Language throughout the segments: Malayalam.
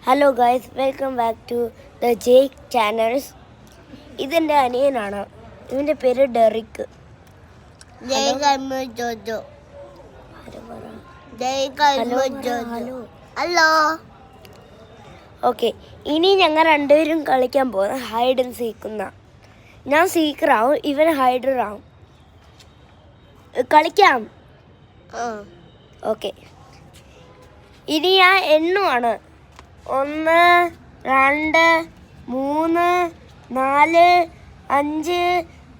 Hello guys, welcome back to the Jake channels. ഇതെൻ്റെ അനിയനാണ്. ഇവൻ്റെ പേര് ഡെറിക്ക്. ഹലോ. ഓക്കെ, ഇനി ഞങ്ങൾ രണ്ടുപേരും കളിക്കാൻ പോകുന്ന ഹൈഡ് ആൻഡ് സീക്കുന്ന. ഞാൻ സീക്കറാവും, ഇവൻ ഹൈഡറാവും. കളിക്കാം. ഓക്കെ, ഇനി ഞാൻ എണ്ണുവാണ്. 1 2 3 4 5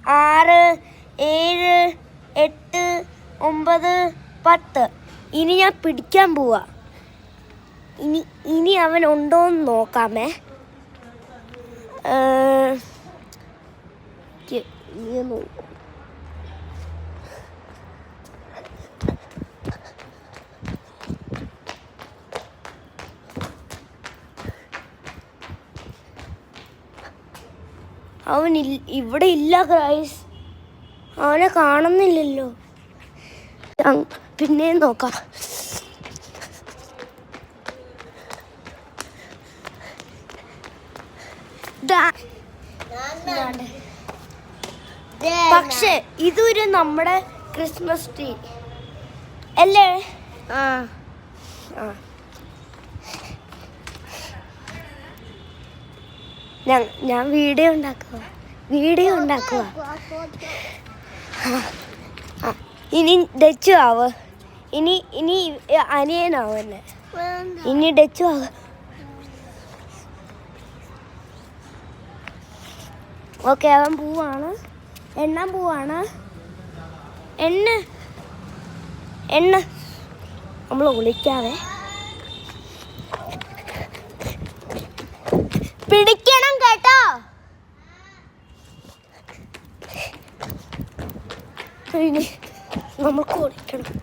6 7 8 9 10. ഇനി ഞാൻ പിടിക്കാൻ പോവാ. ഇനി അവൻ ഉണ്ടോയെന്ന് നോക്കാമേ. അവൻ ഇവിടെ ഇല്ല ഗൈസ്, അവനെ കാണുന്നില്ലല്ലോ. പിന്നെ നോക്കാം. പക്ഷെ ഇതൊരു നമ്മുടെ ക്രിസ്മസ് ട്രീ അല്ലേ? ഞാൻ വീഡിയോ ഉണ്ടാക്കുക. ഇനി ഡച്ചു ആവ്. ഇനി അനിയനാവും എന്നെ. ഇനി ഡച്ചു ആവ്. ഓക്കെ, അവൻ പോവാണ്. എണ്ണാൻ പോവാണ്. എണ്ണ നമ്മൾ വിളിക്കാവേ. പിടിക്കണം കേട്ടോ. ഇനി നമുക്ക് വിളിക്കണം.